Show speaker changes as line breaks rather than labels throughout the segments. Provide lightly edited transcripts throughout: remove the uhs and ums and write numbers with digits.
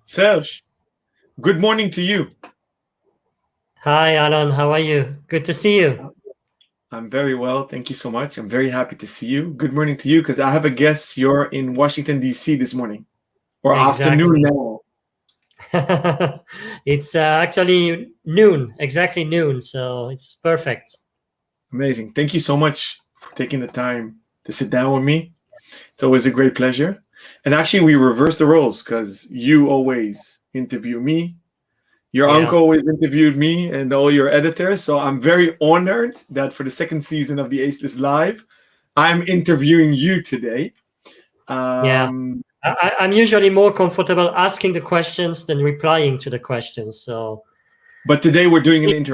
Serge, good morning to you.
Hi, Alon. How are you? Good to see you.
I'm very well. Thank you so much. I'm very happy to see you. Good morning to you because I have a guess you're in Washington, D.C. this morning or afternoon
Exactly.
now.
It's actually noon, exactly noon, so it's perfect.
Amazing. Thank you so much for taking the time to sit down with me. It's always a great pleasure. And actually, we reverse the roles because you always interview me. Your uncle
Yeah.
always interviewed me and all your editors. So I'm very honored that for the second season of the Ace List Live, I'm interviewing you today.
Yeah.
Um,
I'm usually more comfortable asking the questions than replying to the questions. So
but today we're doing an
it,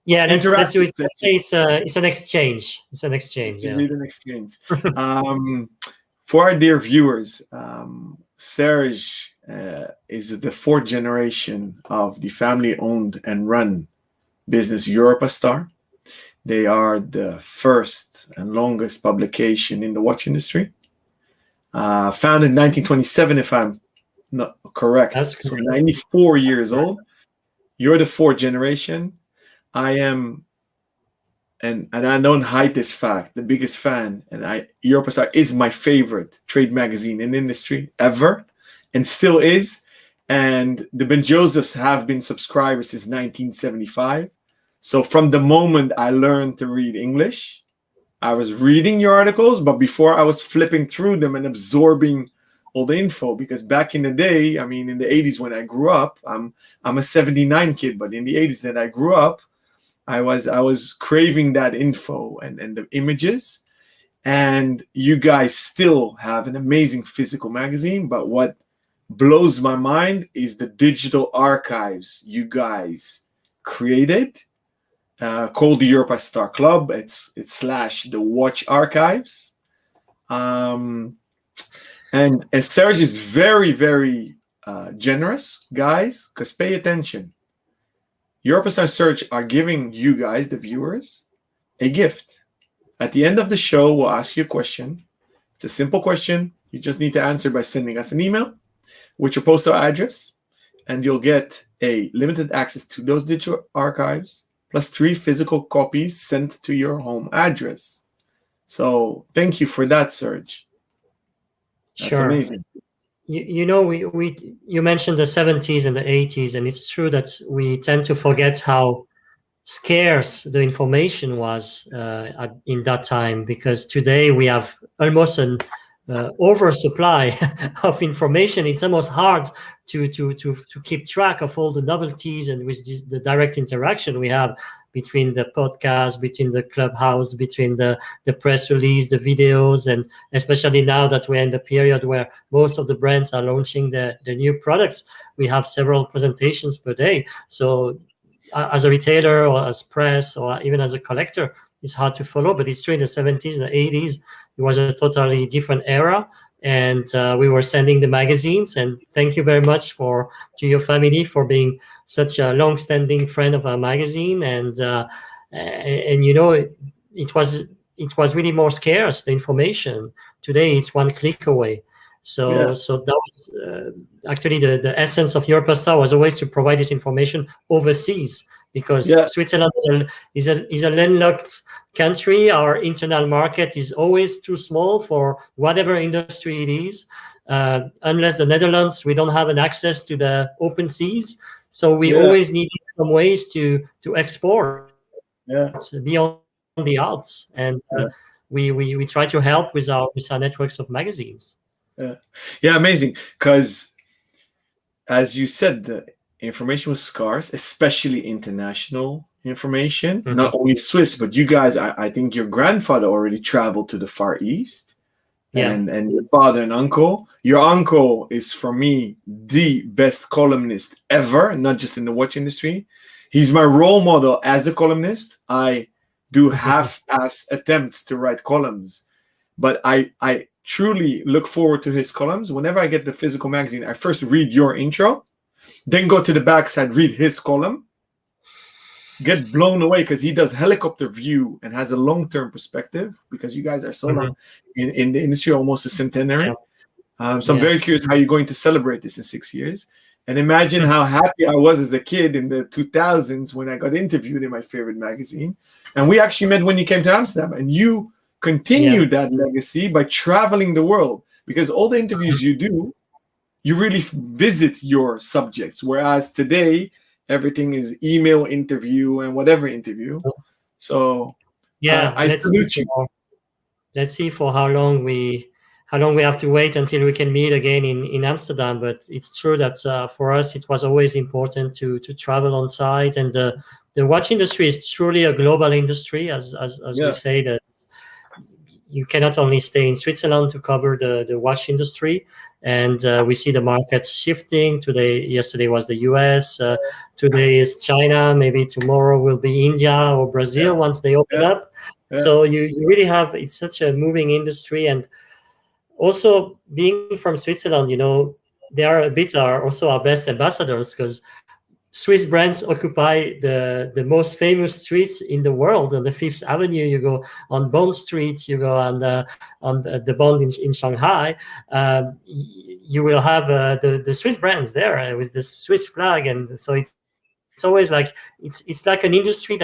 yeah, let's do
interactive
it. Let's
session.
say it's an exchange. It's an
It's
exchange. Yeah.
indeed an exchange. For our dear viewers, Serge is the fourth generation of the family-owned and run business Europa Star. They are the first and longest publication in the watch industry. Founded in 1927, if I'm not correct.
That's
So
correct.
94 years old. You're the fourth generation. I am, and I don't hide this fact, the biggest fan, and Europa Star is my favorite trade magazine in the industry ever, and still is. And the Ben Josephs have been subscribers since 1975. So from the moment I learned to read English, I was reading your articles, but before I was flipping through them and absorbing all the info. Because back in the day, I mean, in the 80s when I grew up, I'm a 79 kid, but in the 80s that I grew up, I was craving that info and the images. And you guys still have an amazing physical magazine, but what blows my mind is the digital archives you guys created, called the Europa Star Club. It's slash the Watch Archives. Um, and Serge is very, very generous, guys, because pay attention. Europa Star Search are giving you guys, the viewers, a gift. At the end of the show, we'll ask you a question. It's a simple question. You just need to answer by sending us an email with your postal address, and you'll get a limited access to those digital archives, plus 3 physical copies sent to your home address. So thank you for that, Serge. That's
Sure.
amazing.
You mentioned the 70s and the 80s, and it's true that we tend to forget how scarce the information was in that time, because today we have almost an oversupply of information. It's almost hard to keep track of all the novelties and with the direct interaction we have between the podcast, between the clubhouse, between the press release, the videos, and especially now that we're in the period where most of the brands are launching the new products, we have several presentations per day. So as a retailer or as press or even as a collector, it's hard to follow. But it's true, in the 70s and the 80s, it was a totally different era. And we were sending the magazines. And thank you very much to your family for being such a long-standing friend of our magazine. And it was really more scarce, the information. Today, it's one click away. So
Yeah.
so that was actually the essence of Europa Star, was always to provide this information overseas, because
Yeah.
Switzerland is a landlocked country. Our internal market is always too small for whatever industry it is. Unless the Netherlands, we don't have an access to the open seas, so we
Yeah.
always need some ways to export
Yeah.
beyond the Alps, and
Yeah.
we try to help with our networks of magazines.
Yeah. Yeah. Amazing. Because as you said, the information was scarce, especially international information,
Mhm.
not only Swiss, but you guys, I think your grandfather already traveled to the Far East,
Yeah.
and your father and uncle. Your uncle is, for me, the best columnist ever, not just in the watch industry. He's my role model as a columnist. I do half-ass attempts to write columns, but I truly look forward to his columns. Whenever I get the physical magazine, I first read your intro, then go to the backside, read his column, get blown away because he does helicopter view and has a long-term perspective, because you guys are so long
Mhm.
in the industry, almost a
Yeah.
centenary. So I'm
Yeah.
very curious how you're going to celebrate this in 6 years. And imagine how happy I was as a kid in the 2000s when I got interviewed in my favorite magazine. And we actually met when you came to Amsterdam. And you
Yeah.
continued that legacy by traveling the world, because all the interviews you do, you really visit your subjects. Whereas today, everything is email interview and whatever interview. So
Yeah.
I salute you.
Let's see for how long we have to wait until we can meet again in Amsterdam. But it's true that for us it was always important to travel on site, and the watch industry is truly a global industry, as we
Yeah,
say that you cannot only stay in Switzerland to cover the watch industry. And we see the markets shifting. Yesterday was the US. Today is China. Maybe tomorrow will be India or
yeah,
Brazil once they open
yeah,
up.
yeah,
So you really have, it's such a moving industry. And also being from Switzerland, they are a bit also our best ambassadors, because Swiss brands occupy the most famous streets in the world. On the Fifth Avenue, you go on Bond Street, you go on the Bond in Shanghai. You will have the Swiss brands there with the Swiss flag, and so it's always like it's like an industry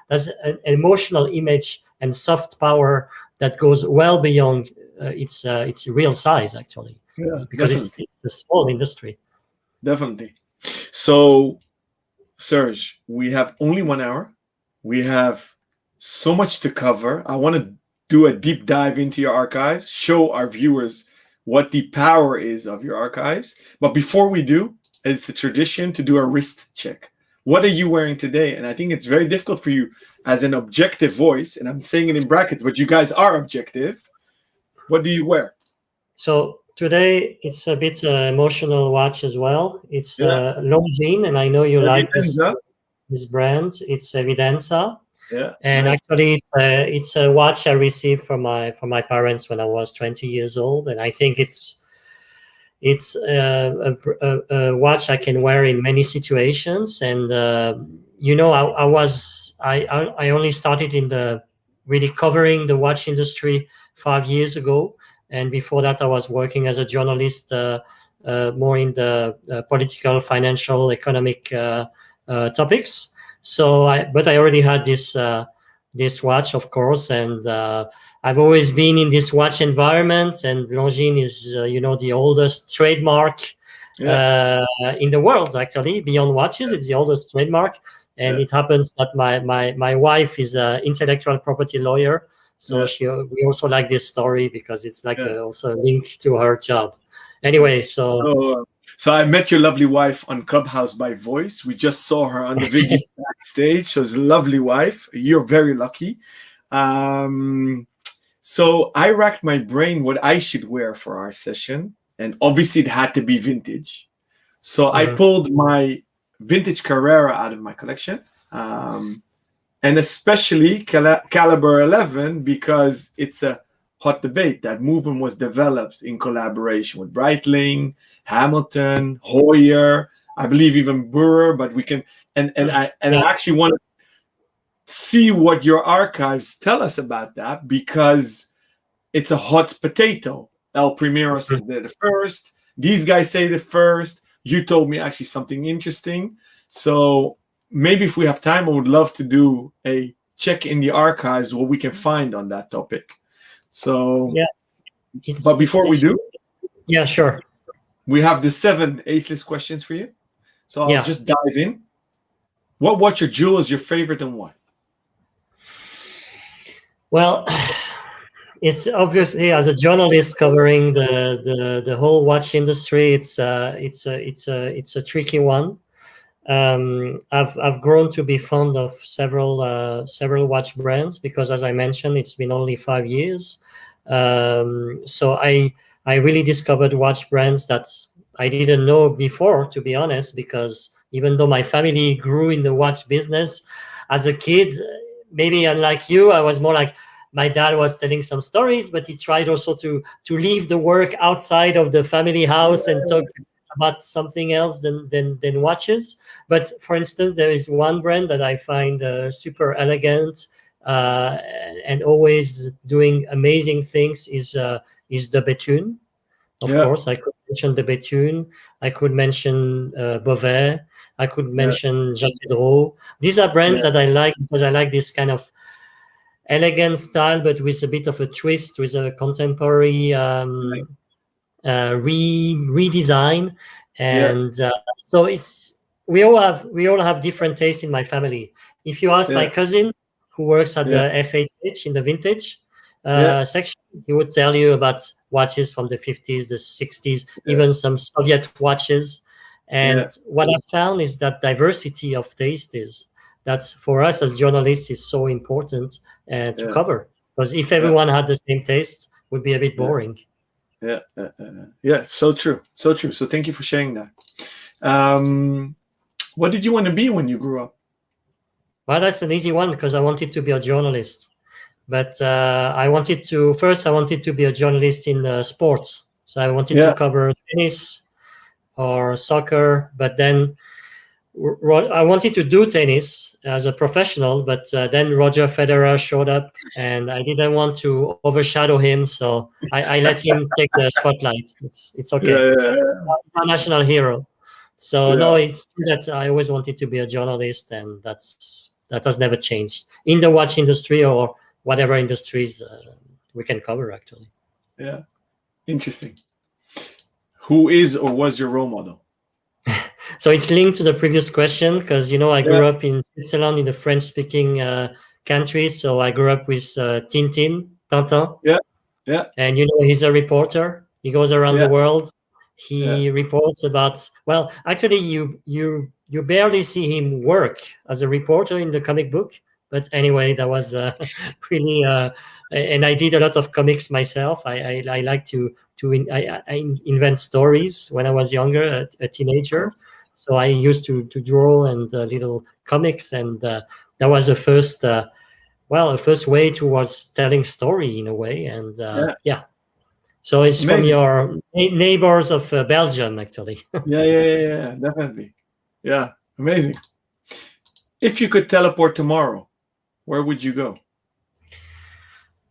has an emotional image and soft power that goes well beyond its real size, actually,
yeah,
because it's
definitely,
it's a small industry.
definitely. So, Serge, we have only 1 hour. We have so much to cover. I want to do a deep dive into your archives, show our viewers what the power is of your archives. But before we do, it's a tradition to do a wrist check. What are you wearing today? And I think it's very difficult for you as an objective voice, and I'm saying it in brackets, but you guys are objective. What do you wear?
So today it's a bit emotional watch as well. It's
Yeah,
Longines, and I know you like
Evidenza.
this brand. It's Evidenza,
Yeah,
and
nice.
actually it's a watch I received from my parents when I was 20 years old, and I think it's a watch I can wear in many situations. And I only started in the really covering the watch industry 5 years ago, and before that I was working as a journalist, more in the political, financial, economic topics. But I already had this watch, of course, and I've always been in this watch environment, and Longines is, the oldest trademark
Yeah,
in the world. Actually, beyond watches, it's the oldest trademark, and
yeah,
it happens that my wife is an intellectual property lawyer, so
yeah,
we also like this story because it's like
yeah.
also a link to her job.
Yeah.
Anyway, so
So I met your lovely wife on Clubhouse by voice. We just saw her on the video backstage. She's a lovely wife. You're very lucky. Um, so I racked my brain what I should wear for our session, and obviously it had to be vintage. So I
mhm.
pulled my vintage Carrera out of my collection, and especially Caliber 11, because it's a hot debate. That movement was developed in collaboration with Breitling, Hamilton, Hoyer, I believe even Burr. But we can and I
Yeah.
actually want to see what your archives tell us about that, because it's a hot potato. El Primero says they're the first. These guys say the first. You told me actually something interesting. So maybe if we have time, I would love to do a check in the archives what we can find on that topic. So,
Yeah, it's
but
it's
before we
it's
do,
yeah, sure.
we have the 7 aceless questions for you. So I'll
Yeah.
just dive in. What watch or jewel is your favorite and why?
Well, it's obviously, as a journalist covering the whole watch industry, it's a tricky one. I've grown to be fond of several watch brands because, as I mentioned, it's been only 5 years. So I really discovered watch brands that I didn't know before, to be honest. Because even though my family grew in the watch business as a kid, maybe unlike you, I was more like, my dad was telling some stories, but he tried also to leave the work outside of the family house and talk about something else than watches. But for instance, there is one brand that I find super elegant and always doing amazing things is the Bethune. Of
Yeah.
course, I could mention the Bethune. I could mention Beauvais. I could
Yeah.
mention Jacques Drouot. These are brands
Yeah.
that I like because I like this kind of elegant style, but with a bit of a twist, with a contemporary
Right.
redesign,
Yeah.
and so it's we all have different tastes in my family. If you ask my
Yeah.
cousin who works at
Yeah.
the FHH in the vintage
Yeah.
section, he would tell you about watches from the 50s, the 60s,
Yeah.
even some Soviet watches. And
Yeah.
what I found is that diversity of taste is that's for us as journalists is so important to
Yeah.
cover, because if
Yeah.
everyone had the same taste, would be a bit
Yeah.
boring.
Yeah. Yeah. So true. So true. So thank you for sharing that. Um, what did you want to be when you grew up?
Well, that's an easy one because I wanted to be a journalist. But I wanted to be a journalist in sports. So I wanted to
Yeah.
cover tennis or soccer. But then I wanted to do tennis as a professional. But then Roger Federer showed up and I didn't want to overshadow him. So I let him take the spotlight. It's
Yeah.
okay.
Yeah.
He's a national hero. So
Yeah.
no, it's true that I always wanted to be a journalist, and that has never changed in the watch industry or whatever industries we can cover. Actually,
Yeah. Interesting. Who is or was your role model?
so it's linked to the previous question because I
Yeah.
grew up in Switzerland in the French-speaking country. So I grew up with Tintin,
Yeah. Yeah.
and he's a reporter. He goes around the
Yeah.
world.
Yeah.
He reports about, well, actually you barely see him work as a reporter in the comic book, but anyway, that was really and I did a lot of comics myself. I like to invent stories when I was younger, a teenager. So I used to draw and little comics, and that was the first way towards telling story in a way. And
Yeah.
yeah, so it's from
Amazing.
your neighbors of Belgium, actually.
Yeah. Yeah. Yeah. Yeah. Definitely. Yeah. Amazing. If you could teleport tomorrow, where would you go?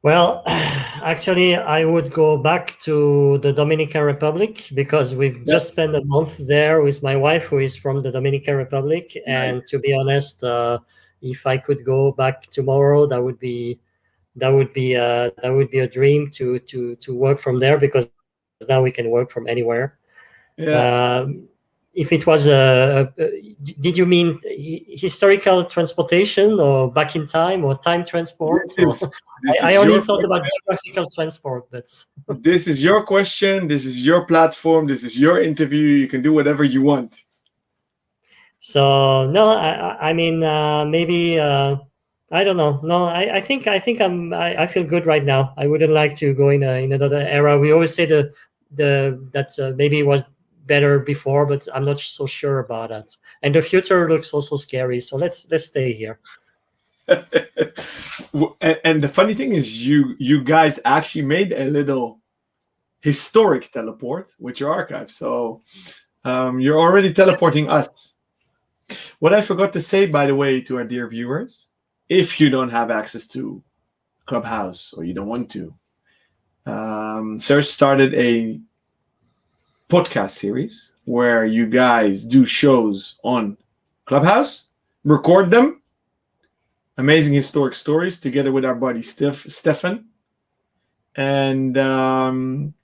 Well, actually, I would go back to the Dominican Republic because we've
Yeah.
just spent a month there with my wife, who is from the Dominican Republic. And to
Nice.
be honest, if I could go back tomorrow, that would be a dream to work from there, because now we can work from anywhere.
Yeah.
If it was did you mean historical transportation or back in time or time transport?
This
Or
is this
I
is
only
your
thought about geographical transport, but
this is your question. This is your platform. This is your interview. You can do whatever you want.
so no. I mean maybe I don't know. No, I think I feel good right now. I wouldn't like to go in another era. We always say that maybe it was better before, but I'm not so sure about that. And the future looks also scary. So let's stay here.
And the funny thing is, you guys actually made a little historic teleport with your archive. So you're already teleporting us. What I forgot to say, by the way, to our dear viewers, if you don't have access to Clubhouse or you don't want to, Serge started a podcast series where you guys do shows on Clubhouse, record them, amazing historic stories together with our buddy Stefan, and then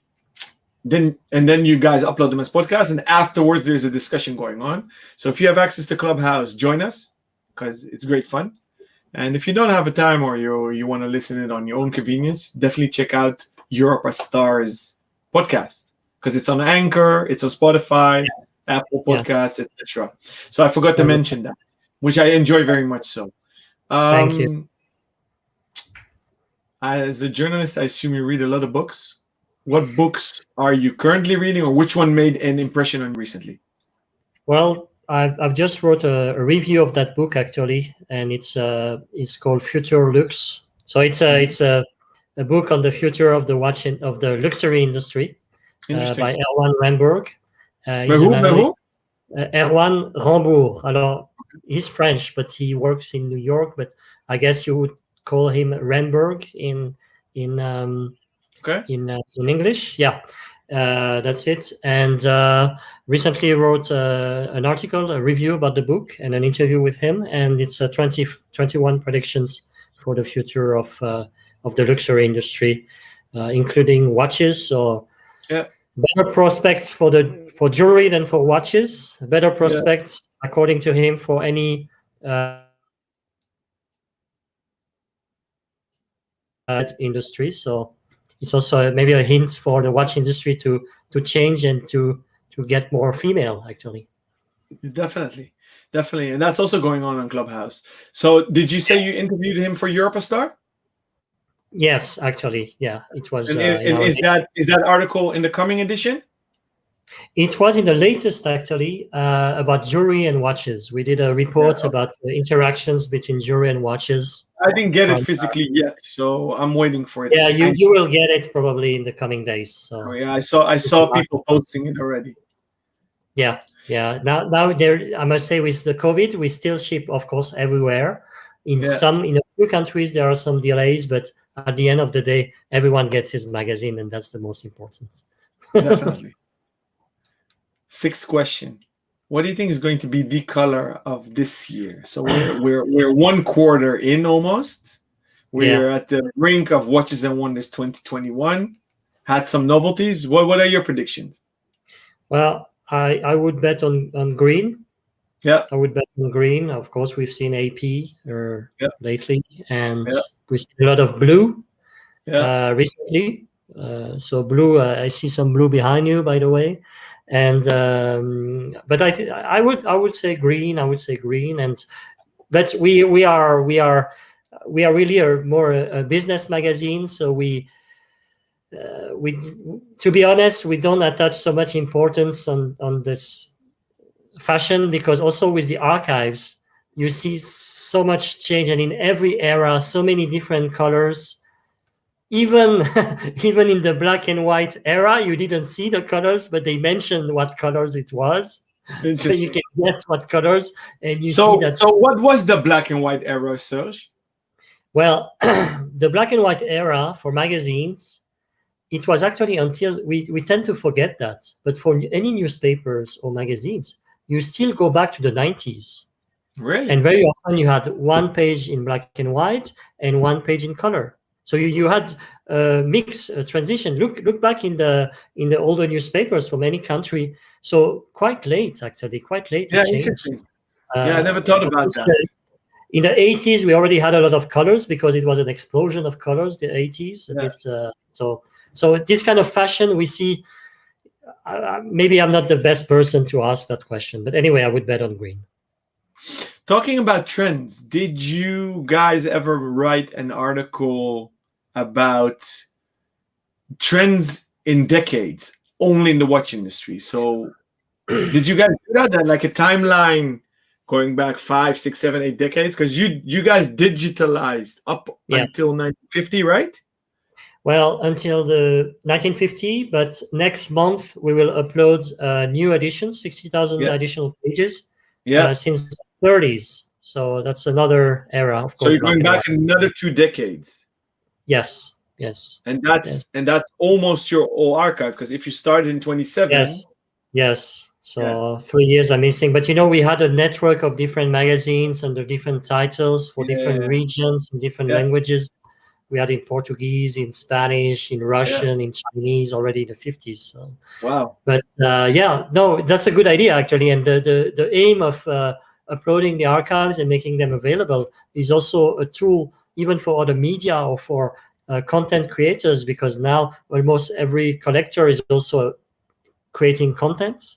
you guys upload them as podcasts, and afterwards there's a discussion going on. So if you have access to Clubhouse, join us because it's great fun. And if you don't have a time or you want to listen it on your own convenience, definitely check out Europa Star's podcast because it's on Anchor, it's on Spotify, Apple
Yeah.
Podcasts, etc. So I forgot to mention that, which I enjoy very much so.
Thank you.
As a journalist, I assume you read a lot of books. What books are you currently reading, or which one made an impression on you recently?
Well, I've just wrote a review of that book actually, and it's called Future Lux. So it's a book on the future of the watch of the luxury industry
Interesting.
by Erwan Rambourg.
By who?
Erwan Rambourg. Alors, he's French, but he works in New York. But I guess you would call him Rambourg in
Okay.
in English. Yeah. That's it. And recently wrote an article, a review about the book, and an interview with him. And it's 21 predictions for the future of the luxury industry, including watches. So
Yeah.
better prospects for jewelry than for watches. Better
Yeah.
prospects, according to him, for any industry. So it's also maybe a hint for the watch industry to change and to get more female actually.
Definitely. Definitely. And that's also going on Clubhouse. So did you say you interviewed him for Europa Star?
Yes, actually, yeah, it was
And is that article in the coming edition?
it was in the latest actually about jewelry and watches. We did a report
Yeah.
about the interactions between jewelry and watches.
I didn't get it
From
physically yet, so I'm waiting for it.
yeah, you will get it probably in the coming days.
Oh
So
yeah, I saw people posting it already.
yeah. Now there, I must say, with the COVID, we still ship, of course, everywhere. In
Yeah,
a few countries, there are some delays, but at the end of the day, everyone gets his magazine, and that's the most important.
definitely. Sixth question. What do you think is going to be the color of this year? So we're one quarter in almost. We're
Yeah.
at the brink of Watches and Wonders 2021. Had some novelties. What are your predictions?
Well, I would bet on green.
Yeah,
I would bet on green. Of course, we've seen AP
yeah,
lately, and
yeah,
we see a lot of blue
yeah.
recently. So blue, I see some blue behind you, by the way. And but I would say green. I would say green, and but we are really more a business magazine. So we to be honest, we don't attach so much importance on this fashion, because also with the archives you see so much change, and in every era so many different colors. Even even in the black and white era you didn't see the colors, but they mentioned what colors it was, so you
Interesting.
can guess what colors, and you see
So
that.
so what was the black and white era, Serge?
Well, the black and white era for magazines, it was actually until we tend to forget that, but for any newspapers or magazines, you still go back to the 90s. And
Really?
very often you had one page in black and white and one page in color. So you had a mix, a transition. Look back in the older newspapers from any country. So quite late, actually, quite late
Yeah,
it changed.
interesting. Yeah, I never thought
Of
about
course,
that.
in the 80s, we already had a lot of colors because it was an explosion of colors. The 80s, a
Yeah.
bit. So this kind of fashion we see. Maybe I'm not the best person to ask that question, but anyway, I would bet on green.
Talking about trends, did you guys ever write an article about trends in decades only in the watch industry? So did you guys do that? Like a timeline going back 5, 6, 7, 8 decades? Because you guys digitalized up
Yeah.
until 1950, right?
Well, until the 1950, but next month we will upload a new edition, 60,000
Yeah.
additional pages
Yeah.
since the 30s. So that's another era, of
So
course.
you're
Black
going
and
back
white.
another 2 decades.
Yes.
And
Yes.
that's almost your whole archive, because if you started in 27,
Yes.
yeah,
So 3 years are missing, but we had a network of different magazines under different titles for different
yeah,
regions and different
yeah,
languages. We had in Portuguese, in Spanish, in
yeah.
Russian, in Chinese already in the 50s. So.
Wow.
But yeah, no, that's a good idea actually. And the aim of uploading the archives and making them available is also a tool even for other media or for content creators, because now almost every collector is also creating content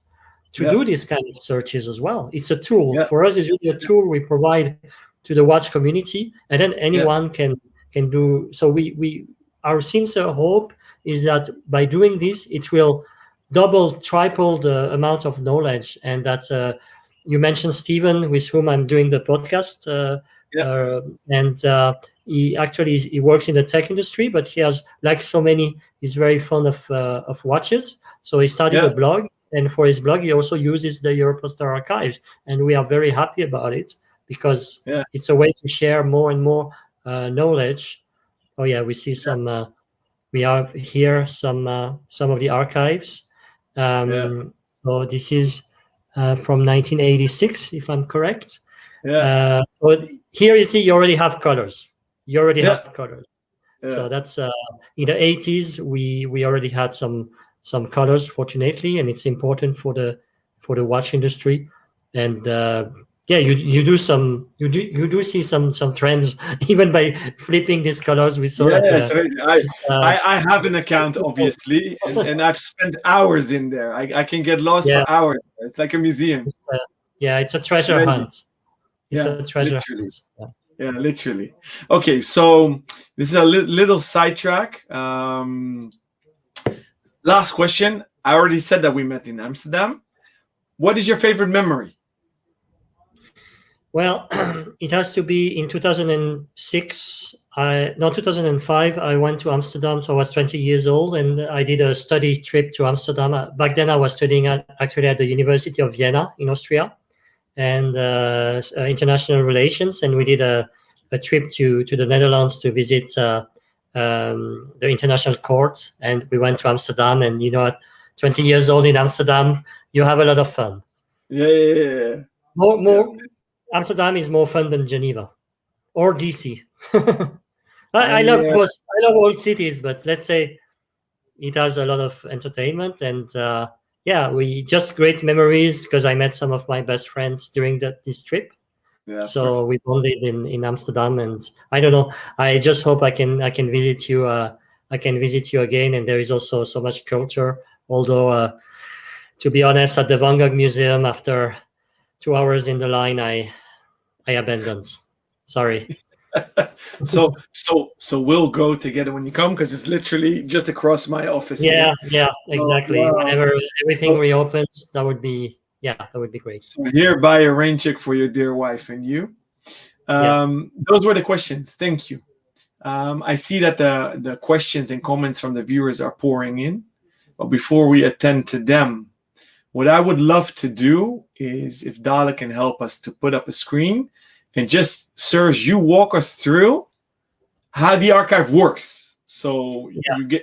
to
Yeah,
do these kind of searches as well. It's a tool
yeah,
for us. It's really a tool we provide to the watch community, and then
yeah,
anyone can do. So we our sincere hope is that by doing this, it will double, triple the amount of knowledge, and that you mentioned Stephen, with whom I'm doing the podcast,
yeah,
and he works in the tech industry, but he has, like so many, he's very fond of watches. So he started
yeah,
a blog, and for his blog, he also uses the Europa Star archives, and we are very happy about it because
yeah.
it's a way to share more and more knowledge. Oh yeah, we see
Yeah.
some we have here some of the archives.
Yeah.
So this is from 1986, if I'm correct.
Yeah.
But here you see you already have colors. You already
Yeah.
have colors. So
Yeah.
that's in the 80s we already had some colors, fortunately, and it's important for the watch industry. And yeah, you do see some trends even by flipping these colors. We saw
Yeah,
that
it's amazing.
it's,
I have an account, obviously, and I've spent hours in there. I can get lost
yeah,
for hours. It's like a museum.
yeah, it's a treasure
Amazing.
hunt. It's
Yeah,
a treasure
literally.
hunt. Yeah.
Yeah, literally. Okay, so this is a little sidetrack. Last question. I already said that we met in Amsterdam. What is your favorite memory?
Well, it has to be in 2006. No, 2005. I went to Amsterdam, so I was 20 years old, and I did a study trip to Amsterdam. Back then, I was studying actually at the University of Vienna in Austria, and international relations. And we did a trip to the Netherlands to visit the international court. And we went to Amsterdam. And at 20 years old in Amsterdam, you have a lot of fun.
Yeah, yeah, yeah,
More,
yeah.
more. Amsterdam is more fun than Geneva or DC. I
I
love both. I love old cities, but let's say it has a lot of entertainment and yeah, we just great memories because I met some of my best friends during this trip.
yeah, of
So
course.
we bonded in Amsterdam, and I don't know. I just hope I can visit you. I can visit you again, and there is also so much culture. Although, to be honest, at the Van Gogh Museum, after 2 hours in the line, I abandoned. Sorry.
So we'll go together when you come because it's literally just across my office
Yeah,
here.
yeah,
Oh,
exactly.
wow.
Whenever everything
So,
reopens, that would be great.
so hereby a rain check for your dear wife and you.
Yeah.
Those were the questions. Thank you. I see that the questions and comments from the viewers are pouring in. But before we attend to them, what I would love to do is if Dala can help us to put up a screen and just, Serge, you walk us through how the archive works. So
Yeah.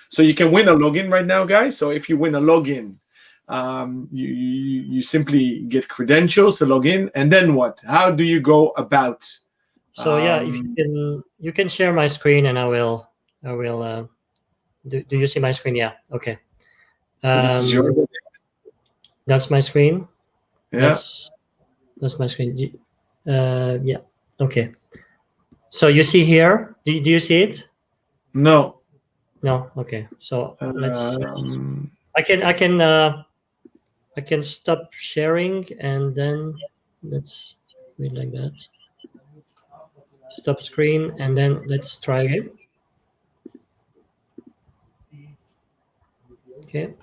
so you can win a login right now, guys. So if you win a login, you simply get credentials to log in, and then what? How do you go about?
So yeah, if you can share my screen, and I will. Do you see my screen? Yeah. Okay.
So this is your
That's my screen.
yeah.
That's my screen. Yeah. Okay. So you see here? Do you see it?
No.
No. Okay. So let's.
Um,
I can stop sharing, and then let's read like that. Stop screen, and then let's try again. Okay.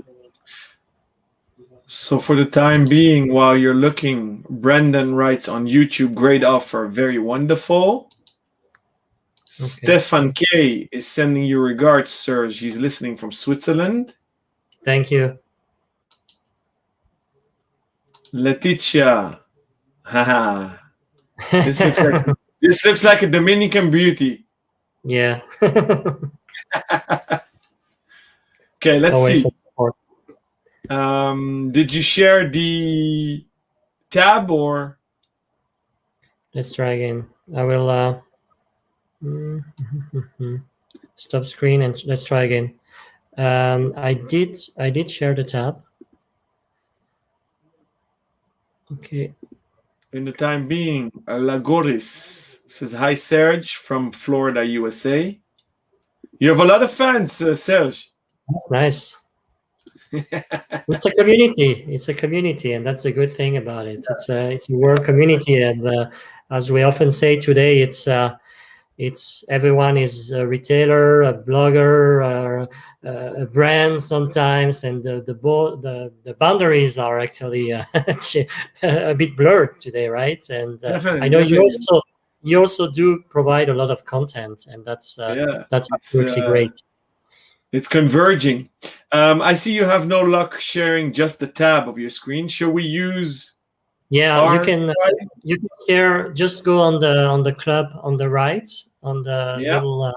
So for the time being, while you're looking, Brendan writes on YouTube, great offer, very wonderful.
Okay.
Stefan K is sending you regards, Serge. He's listening from Switzerland.
Thank you.
Letitia, haha. This looks like a Dominican beauty.
Yeah.
Okay, let's
Always
see. Did you share the tab or?
Let's try again. I will stop screen and let's try again. I did share the tab. Okay.
In the time being, Lagoris says, hi, Serge from Florida, USA. You have a lot of fans, Serge.
That's nice. It's a community. It's a community, and that's a good thing about it. It's a world community, and as we often say today, it's everyone is a retailer, a blogger, a brand sometimes, and the boundaries are actually a bit blurred today, right? And I know you also do provide a lot of content, and that's absolutely great.
It's converging. I see you have no luck sharing just the tab of your screen. Shall we use?
Yeah, you can share. Just go on the club on the right, on the little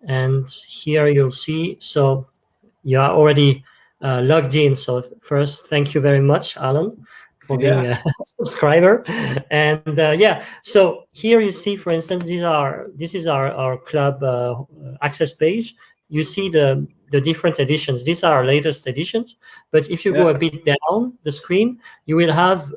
and here you'll see. So you are already logged in. So first, thank you very much, Alon, for being
Yeah.
a subscriber. And yeah, so here you see, for instance, this is our club access page. You see the different editions. These are our latest editions. But if you go
Yeah.
a bit down the screen, you will have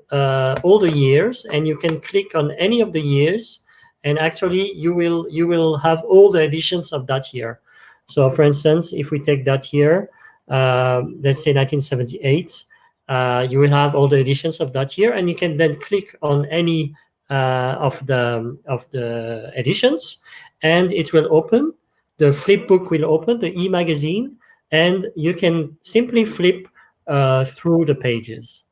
all the years, and you can click on any of the years, and actually you will have all the editions of that year. So, for instance, if we take that year, let's say 1978, you will have all the editions of that year, and you can then click on any of the editions, and it will open. The flip book will open the e-magazine, and you can simply flip through the pages.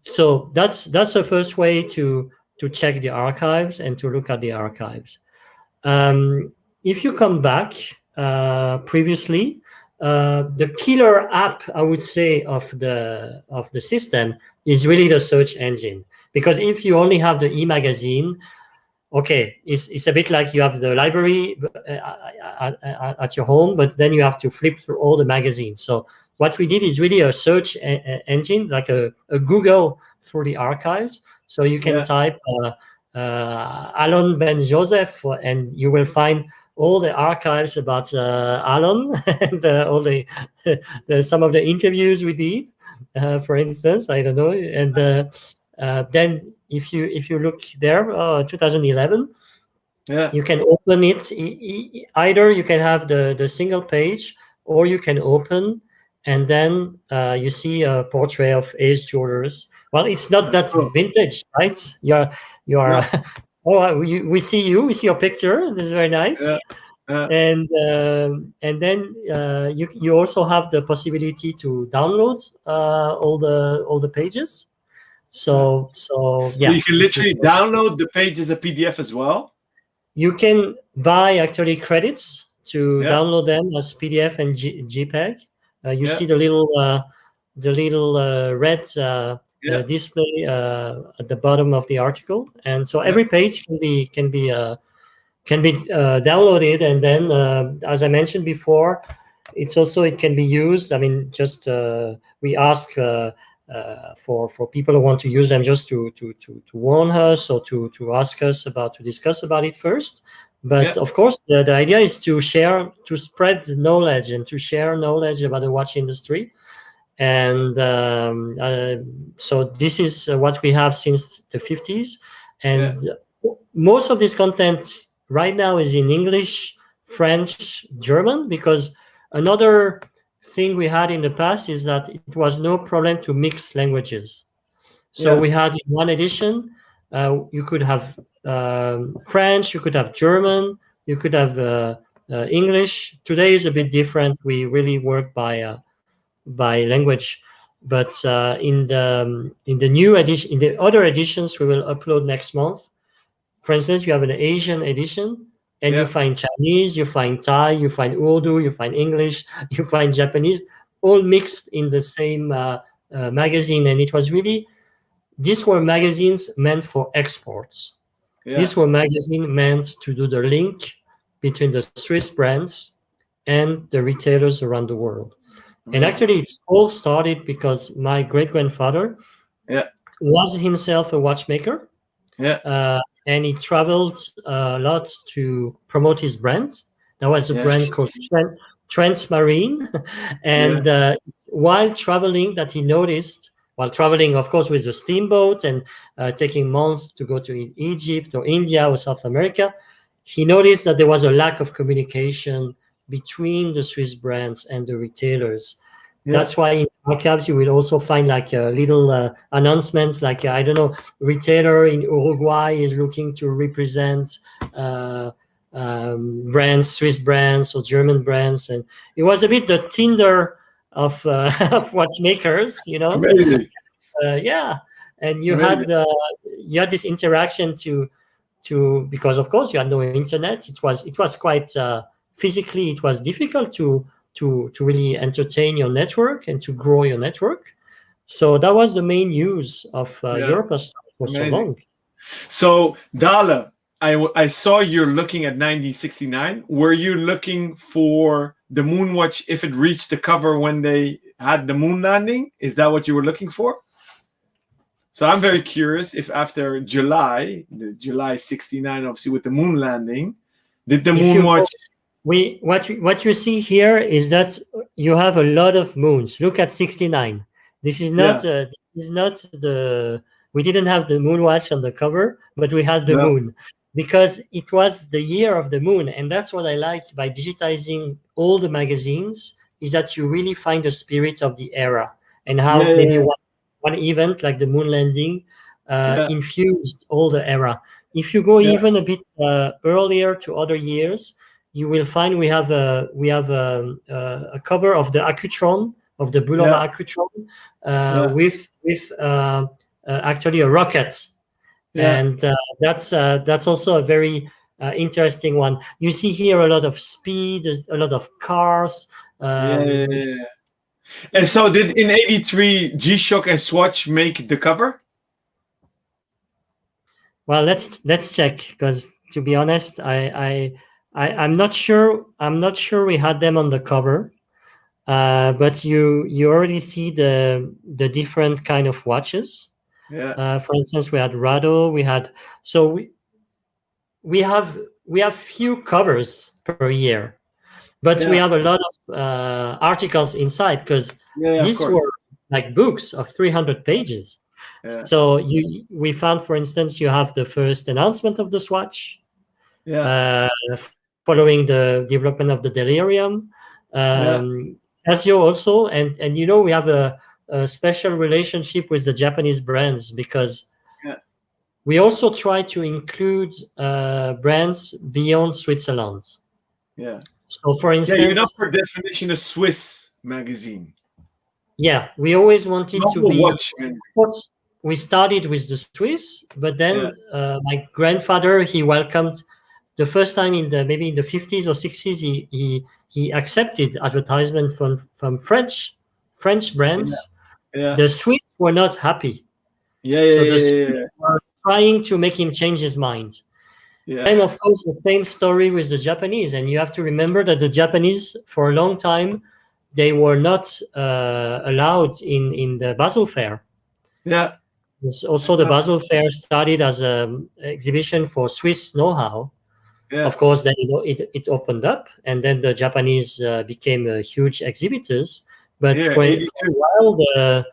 So that's the first way to check the archives and to look at the archives. If you come back previously, the killer app, I would say, of the system is really the search engine. Because if you only have the e-magazine, okay, it's a bit like you have the library at your home, but then you have to flip through all the magazines. So what we did is really a search engine, like a Google through the archives. So you can
Yeah.
type Alon Ben Joseph, and you will find all the archives about Alon and all some of the interviews we did, for instance. I don't know, and then if you look there, 2011,
Yeah.
you can open it. Either you can have the single page, or you can open, and then you see a portrait of Ace Jewelers. Well, it's not that
Oh,
vintage, right? You are.
no.
Oh, we see you. We see your picture. This is very nice.
Yeah. Yeah.
And then you also have the possibility to download all the pages.
Yeah.
So
So
yeah,
you can literally download the page as a PDF as well.
you can buy actually credits to
Yeah.
download them as PDF and JPEG. You
Yeah.
see the little red
Yeah.
display at the bottom of the article, and so
Yeah.
every page can be downloaded, and then as I mentioned before, it can be used. I mean, just we ask for people who want to use them, just to warn us, or to ask us about, to discuss about it first.
Yeah.
But of course, the idea is to share, to spread the knowledge, and to share knowledge about the watch industry. And so this is what we have since the 50s.
Yeah.
And most of this content right now is in English, French, German, because another thing we had in the past is that it was no problem to mix languages. So
Yeah.
we had in one edition, you could have French, you could have German, you could have English. Today is a bit different. We really work by language. But in the new edition, in the other editions we will upload next month, for instance, you have an Asian edition, and you
Yeah.
find Chinese, you find Thai, you find Urdu, you find English, you find Japanese, all mixed in the same magazine. And it was really, these were magazines meant for exports.
Yeah.
These were magazines meant to do the link between the Swiss brands and the retailers around the world. And
Amazing.
actually, it's all started because my great grandfather
Yeah.
was himself a watchmaker,
Yeah.
and he traveled a lot to promote his brand. There was a
Yeah.
brand called Transmarine,
Yeah.
and while traveling, that he noticed, while traveling, of course, with the steamboat, and taking months to go to Egypt or India or South America, he noticed that there was a lack of communication between the Swiss brands and the retailers.
Yeah.
That's why in archives you will also find like little announcements, like I don't know, retailer in Uruguay is looking to represent uh, brands, Swiss brands or German brands, and it was a bit the Tinder of of watchmakers,
Amazing.
yeah. And
Amazing.
you had this interaction to because of course you had no internet. It was quite physically, it was difficult to really entertain your network and to grow your network. So that was the main use of
Yeah.
Europa Star for so
Amazing.
long.
So, Dale, I saw you're looking at 1969. Were you looking for the moon watch if it reached the cover when they had the moon landing? Is that what you were looking for? So I'm very curious if after July, the July 69, obviously with the moon landing, did the
If
moon
you go,
watch?
what you see here is that you have a lot of moons. Look at 69. This is
Yeah,
not the we didn't have the moon watch on the cover, but we had the
no,
moon because it was the year of the moon, and that's what I like by digitizing all the magazines is that you really find the spirit of the era and
yeah,
how maybe
yeah,
one event like the moon landing
yeah,
infused all the era. If you go
yeah,
even a bit earlier to other years, you will find we have a cover of the Accutron of the
yeah,
Bulova Accutron
yeah,
with actually a rocket,
yeah,
and that's also a very interesting one. You see here a lot of speed, a lot of cars.
yeah, yeah,
Um,
yeah. And so did in '83 G-Shock and Swatch make the cover?
well, let's check because to be honest, I'm not sure. I'm not sure we had them on the cover. But you already see the different kind of watches.
Yeah,
For instance, we had Rado. So we have few covers per year, but we
yeah,
have a lot of articles inside because
yeah, yeah, of
these
course.
were like books of 300 pages.
Yeah,
So we found, for instance, you have the first announcement of the Swatch,
yeah,
uh, following the development of the Delirium.
yeah,
Casio also, and we have a special relationship with the Japanese brands because
yeah,
we also try to include brands beyond Switzerland.
yeah.
So, for
Yeah, you're not
instance,
per definition a Swiss magazine,
yeah, we always wanted
not
to
a
be.
watch magazine.
Of course, we started with the Swiss, but
Yeah,
then my grandfather he welcomed the first time in the maybe in the 50s or 60s he accepted advertisement from French
yeah,
brands.
yeah,
The Swiss were not happy,
yeah,
so
yeah,
the
yeah,
Swiss
yeah,
were trying to make him change his mind.
yeah,
And of course, the same story with the Japanese. And you have to remember that the Japanese, for a long time, they were not allowed in the Basel Fair.
yeah,
Also, the Basel Fair started as an exhibition for Swiss know-how.
yeah,
Of course, then it opened up, and then the Japanese became huge exhibitors. But
yeah,
for a
82.
while,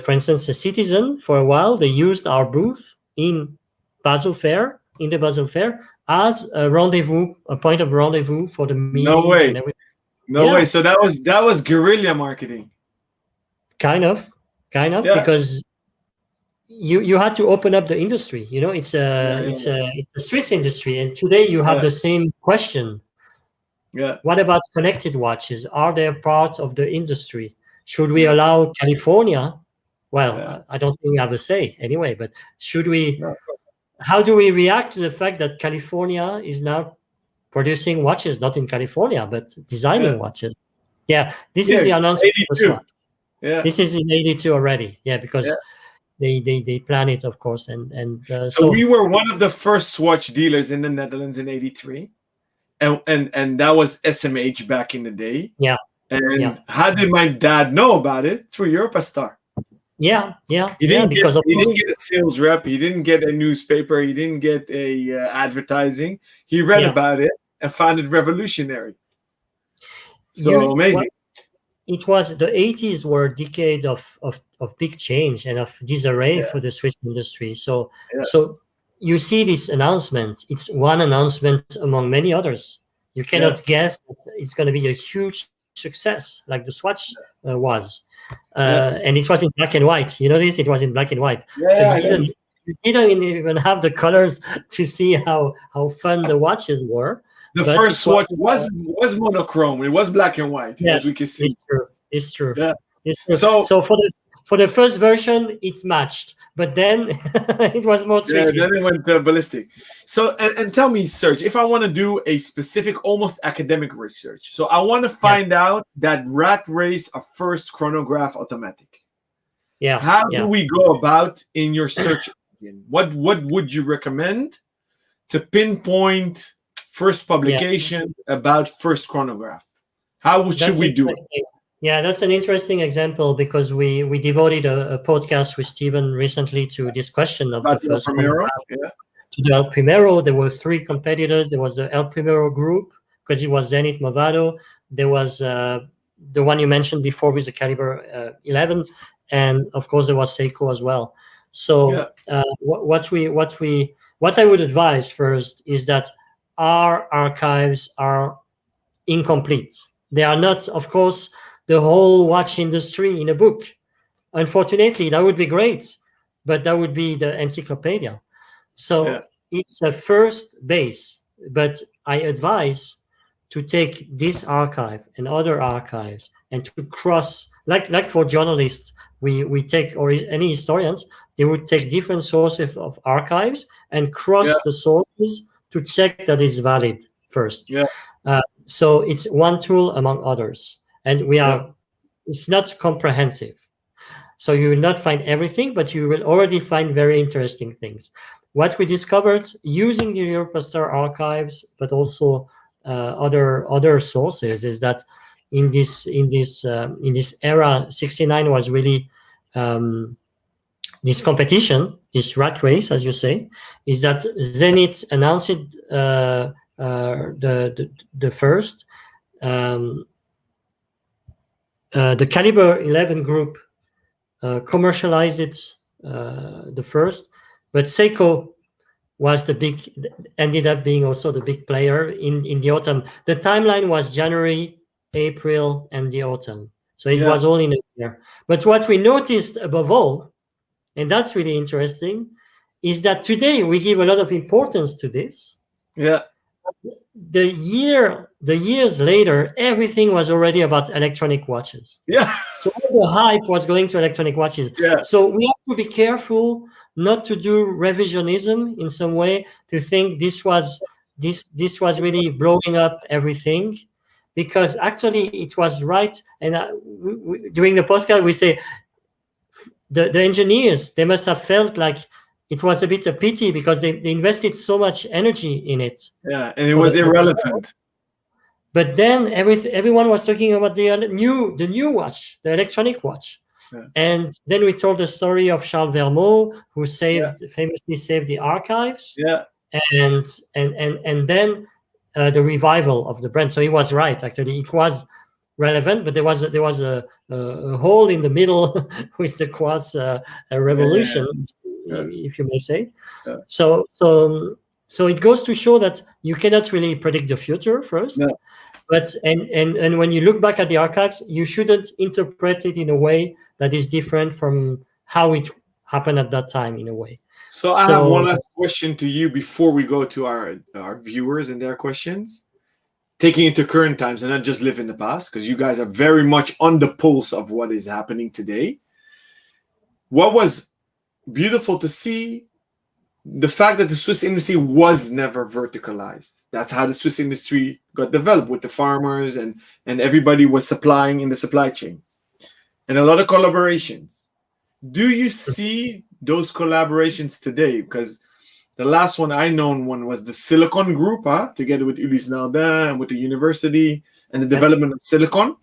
for instance, the Citizen, for a while, they used our booth in the Basel Fair, as a rendezvous, a point of rendezvous for the
No
meetings and
way,
everything.
no way.
Yeah,
So that was guerrilla marketing.
kind of,
Yeah,
because you had to open up the industry. It's
yeah,
a
yeah,
it's a it's a Swiss industry, and today you have
yeah,
the same question.
yeah,
What about connected watches? Are they part of the industry? Should we
yeah,
allow California? Well,
yeah.
I don't think we have a say anyway, but should we?
No,
How do we react to the fact that California is now producing watches, not in California, but
yeah,
designing watches? Yeah, this is
yeah.
the announcement of the
82.
Swatch.
Yeah,
This is in 82 already. Yeah,
yeah.
because they plan it, of course, and
So we
so
were one of the first Swatch dealers in the Netherlands in '83, and that was SMH back in the day.
yeah, yeah,
And how did my dad know about it? Through Europa Star. He
yeah,
didn't get
because of
he
course,
didn't get a sales rep. He didn't get a newspaper. He didn't get a
yeah,
advertising. He read about it and found it revolutionary. So
well,
amazing.
it was the 80s were a decade of big change and of disarray
Yeah,
for the Swiss industry. So
yeah,
so you see this announcement. It's one announcement among many others. You
yeah,
cannot guess that it's going to be a huge success like the Swatch was.
yeah,
And it was in black and white. You know this? It was in black and white. So
yeah. I know this.
you didn't even have the colors to see how fun the watches were.
The
But
first
it was
Swatch was monochrome. It was black and white, as
yes,
we can see.
it's true. It's true.
Yeah.
It's true.
So
So for the first version, it's matched, but then it was more
yeah,
tricky.
then it went ballistic. So and tell me, Serge, if I want to do a specific, almost academic research, so I want to
Yeah,
find out that rat race a first chronograph automatic.
yeah,
How do
yeah.
we go about in your search engine? What would you recommend to pinpoint first
Yeah,
publication about first chronograph? How should
that's
we do it?
interesting. Yeah, that's an interesting example because we devoted a podcast with Stephen recently to this question of the
About the El
first
Primero?
chronograph.
Yeah.
To the El Primero, there were three competitors. There was the El Primero group because it was Zenith Movado. There was the one you mentioned before with the caliber 11, and of course there was Seiko as well.
Yeah.
So what I would advise first is that our archives are incomplete. They are not, of course, the whole watch industry in a book. Unfortunately, that would be great, but that would be the encyclopedia.
Yeah.
So it's a first base, but I advise to take this archive and other archives and to cross, like for journalists, we take, or any historians, they would take different sources of archives and
Yeah.
cross the sources to check that it's valid first.
Yeah.
So it's one tool among others, and we
Yeah.
are. It's not comprehensive. So you will not find everything, but you will already find very interesting things. What we discovered using the Europa Star archives, but also other sources, is that in this era, 69 was really this competition, this rat race, as you say, is that Zenith announced it, the first. Um, the Caliber 11 group commercialized it the first, but Seiko was ended up being also the big player in the autumn. The timeline was January, April, and the autumn. So it
Yeah.
was all in a year. But what we noticed above all, and that's really interesting, is that today we give a lot of importance to this.
Yeah.
The years later, everything was already about electronic watches.
Yeah.
So all the hype was going to electronic watches.
Yeah.
So we have to be careful not to do revisionism in some way, to think this was really blowing up everything, because actually it was right. And during the podcast we say the engineers, they must have felt like it was a bit a pity because they invested so much energy in it.
Yeah. And it
For
was
the
irrelevant.
But then everyone was talking about the new watch, the electronic watch.
Yeah.
And then we told the story of Charles Vermeau, who famously saved the archives,
Yeah.
and then the revival of the brand. So he was right. Actually, it was relevant, but there was a hole in the middle with the quartz revolution,
Yeah.
if you may say.
Yeah.
So it goes to show that you cannot really predict the future first.
Yeah.
But and when you look back at the archives, you shouldn't interpret it in a way that is different from how it happened at that time, in a way.
So I have one last question to you before we go to our viewers and their questions. Taking into current times and not just live in the past, because you guys are very much on the pulse of what is happening today. What was beautiful to see, the fact that the Swiss industry was never verticalized. That's how the Swiss industry got developed, with the farmers and everybody was supplying in the supply chain. And a lot of collaborations. Do you see those collaborations today? Because the last one I known one was the Silicon Group, together with Ulysse Nardin and with the university and the development of silicon.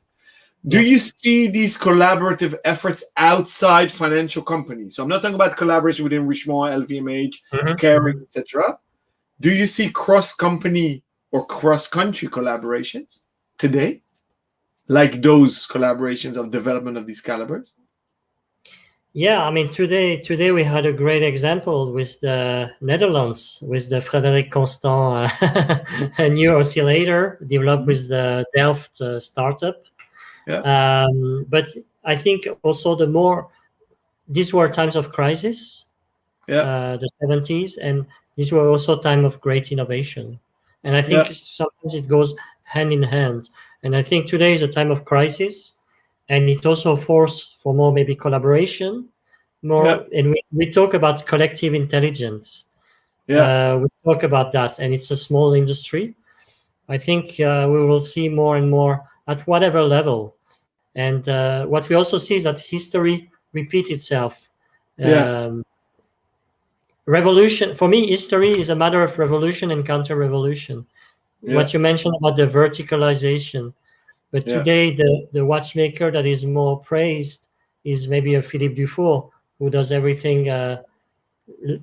Do you see these collaborative efforts outside financial companies? So I'm not talking about collaboration within Richemont, LVMH, Kering, etc. Do you see cross-company or cross-country collaborations today, like those collaborations of development of these calibers?
Yeah, I mean, today we had a great example with the Netherlands, with the Frédéric Constant a new oscillator developed with the Delft startup.
Yeah.
But I think also these were times of crisis, the 70s, and these were also time of great innovation. And I think sometimes it goes hand in hand. And I think today is a time of crisis, and it also forced for more maybe collaboration, and we talk about collective intelligence. We talk about that, and it's a small industry. I think we will see more and more at whatever level. And what we also see is that history repeats itself. revolution for me, history is a matter of revolution and counter-revolution.
Yeah,
What you mentioned about the verticalization, but
yeah,
today the watchmaker that is more praised is maybe a Philippe Dufour, who does everything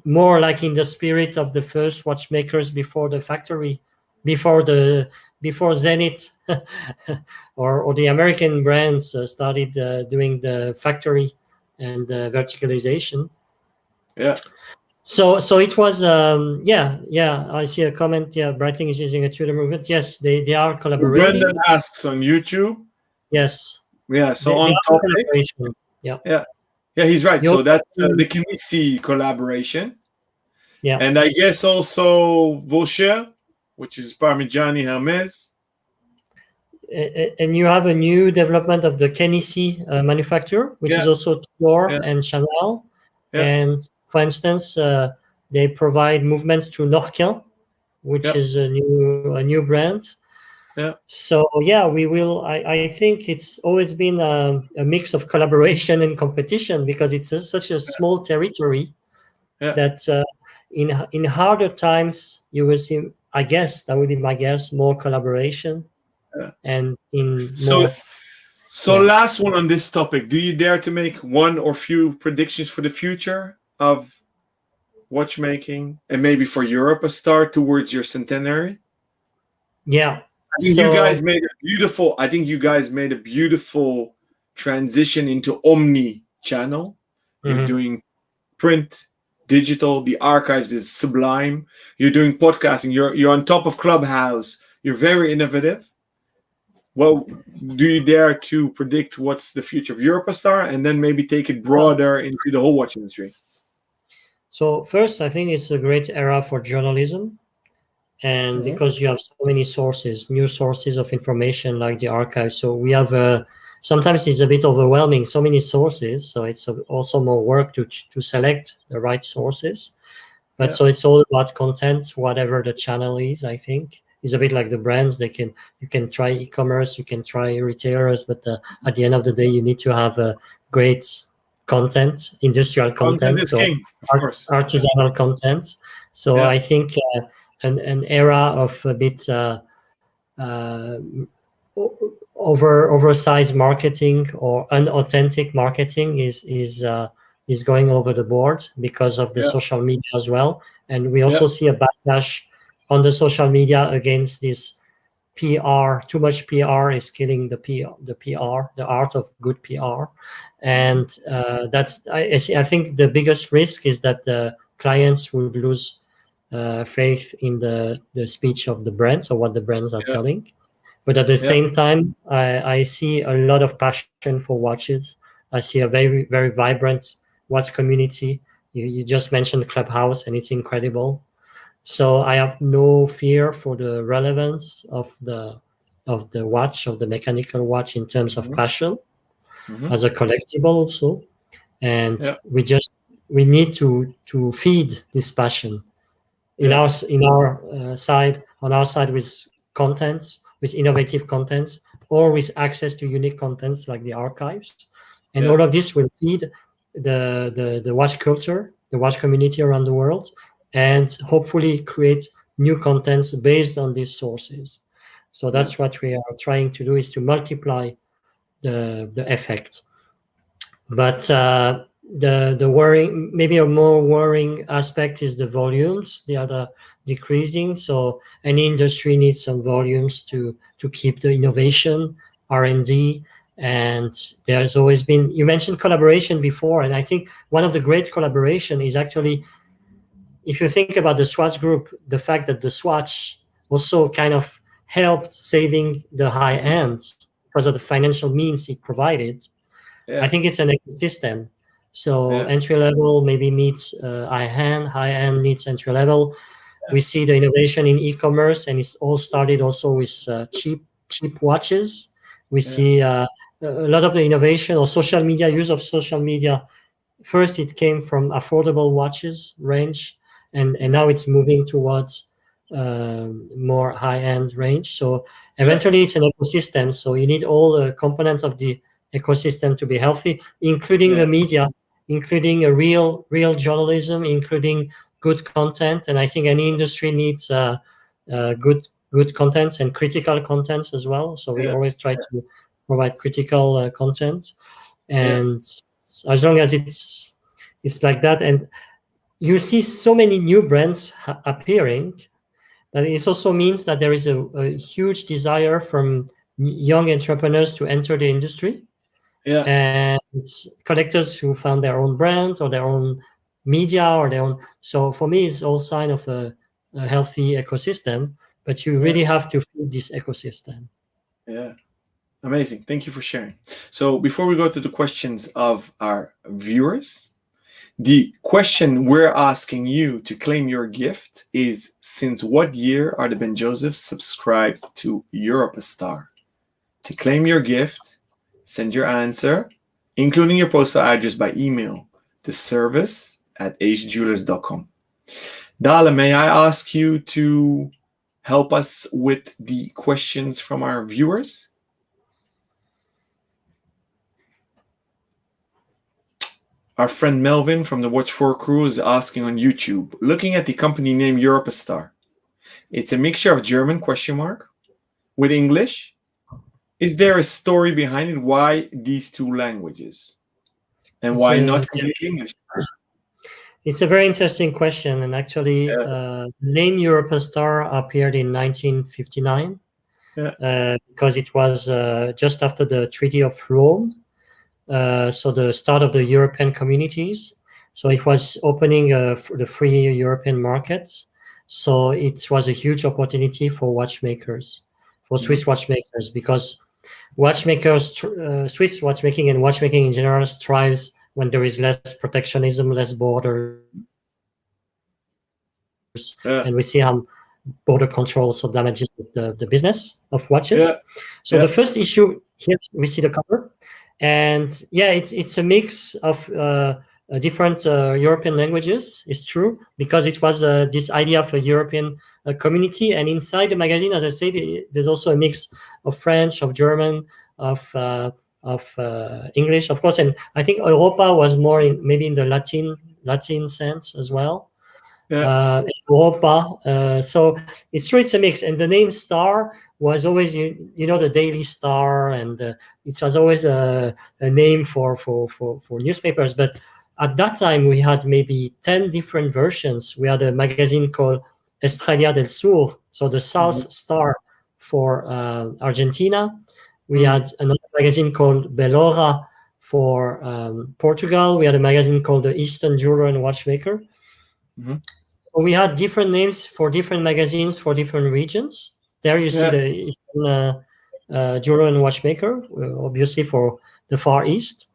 more like in the spirit of the first watchmakers before the factory, before the before Zenith, or the American brands started doing the factory and verticalization.
yeah.
So it was, yeah. I see a comment. Yeah, Breitling is using a Tudor movement. Yes, they are
Brendan
collaborating.
asks on YouTube.
Yes,
Yeah, so
they
on
are
topic.
collaboration. Yeah,
Yeah, yeah, he's right.
you
So
also
that's
see,
the Kinesi collaboration.
yeah,
And I guess also Vaucher, which is Parmigiani Hermes.
and you have a new development of the Kenisi manufacturer, which
Yeah,
is also Tudor
yeah,
and Chanel.
yeah,
And for instance, they provide movements to Norquin, which
yeah,
is a new brand.
yeah,
So yeah, we will. I think it's always been a mix of collaboration and competition, because it's such a small territory
yeah,
that in harder times you will see. I guess that would be my guess, more collaboration,
yeah.
and in
So,
more,
so
yeah.
last one on this topic. Do you dare to make one or few predictions for the future of watchmaking and maybe for Europa Star towards your centenary?
Yeah.
I think you
So
guys made a beautiful. I think you guys made a beautiful transition into omni channel. You're
mhm.
doing print, digital. The archives is sublime. You're doing podcasting. You're on top of Clubhouse. You're very innovative. Well, do you dare to predict what's the future of Europa Star, and then maybe take it
Well,
broader into the whole watch industry?
so first, I think it's a great era for journalism, and
Mhm.
because you have so many sources, new sources of information like the archive. So we have sometimes it's a bit overwhelming, so many sources. So it's also more work to select the right sources. But
Yeah,
so it's all about content, whatever the channel is. I think it's a bit like the brands. You can try e-commerce, you can try retailers, but at the end of the day, you need to have a great content, industrial
content
content,
is
or
king, of course.
artisanal content. So
Yeah,
I think an era of a bit uh, oversized marketing or unauthentic marketing is going over the board because of the
yeah,
social media as well. And we
yeah,
also see a backlash on the social media against this PR. Too much PR is killing the art of good PR.
mhm,
And I think the biggest risk is that the clients would lose faith in the speech of the brands or what the brands are
yeah,
telling. But at the
yeah,
same time, I see a lot of passion for watches. I see a very vibrant watch community. You just mentioned Clubhouse, and it's incredible. So I have no fear for the relevance of the watch, of the mechanical watch, in terms of
mhm,
passion
mhm,
as a collectible also. And
yeah,
we need to feed this passion in
yeah,
our side, on our side, with contents, with innovative contents, or with access to unique contents like the archives. And
yeah,
all of this will feed the watch culture, the watch community around the world, and hopefully create new contents based on these sources. So
yeah,
that's what we are trying to do, is to multiply the effect. But the worrying, maybe a more worrying aspect, is the volumes. They are decreasing. So any industry needs some volumes to keep the innovation, R&D. And there's always been, you mentioned collaboration before, and I think one of the great collaboration is actually, if you think about the Swatch Group, the fact that the Swatch also kind of helped saving the high
mhm,
end because of the financial means it provided. I
yeah,
think it's an ecosystem. So
yeah,
entry level maybe meets high end meets entry level. We see the innovation in e-commerce, and it's all started also with cheap watches. We
yeah,
see a lot of the innovation or social media, use of social media. First it came from affordable watches range, and
mhm,
now it's moving towards more high-end range. So
yeah,
eventually it's an ecosystem, so you need all the components of the ecosystem to be healthy, including
yeah,
the media, including a real journalism, including good content, and I think any industry needs good contents and critical contents as well. So we
Yeah,
always try to provide critical content,
yeah,
and as long as it's like that, and you see so many new brands appearing, that it also means that there is a huge desire from young entrepreneurs to enter the industry,
yeah,
and it's collectors who found their own brands or their own media or their own. So for me, it's all sign of a healthy ecosystem, but you
yeah,
really have to feed this ecosystem.
yeah. Amazing. Thank you for sharing. So before we go to the questions of our viewers, the question we're asking you to claim your gift is: since what year are the Ben Josephs subscribed to Europa Star? To claim your gift, send your answer, including your postal address, by email to service@acejewelers.com. Dale, may I ask you to help us with the questions from our viewers? Our friend Melvin from the Watch 4 crew is asking on YouTube, looking at the company name Europa Star. It's a mixture of German ? With English. Is there a story behind it? Why these two languages? And
It's
why
a
not completely English?
it's a very interesting question, and actually,
Yeah,
the name Europa Star appeared in 1959
yeah,
because it was just after the Treaty of Rome. So the start of the European communities. So it was opening the free European markets. So it was a huge opportunity for watchmakers, for
mhm,
Swiss watchmakers, because Swiss watchmaking and watchmaking in general thrives when there is less protectionism, less borders, and we see how border control also damages the business of watches. So the first
yeah,
issue here,
yeah,
we see the cover, and yeah, it's a mix of different European languages. It's true, because it was this idea of a European community, and inside the magazine, as I said, there's also a mix of French, of German, of English, of course, and I think Europa was more in maybe in the Latin sense as well.
yeah,
Europa. So it's true, it's a mix. And the name Star was always, the Daily Star, and it was always a name for newspapers. But at that time, we had maybe 10 different versions. We had a magazine called Estrella del Sur, so the South
mhm,
Star for Argentina. We
mm,
had another magazine called Belora for Portugal. We had a magazine called the Eastern Jeweler and Watchmaker.
mhm,
We had different names for different magazines for different regions. There you see
yeah,
the Eastern Jeweler and Watchmaker, obviously for the Far East,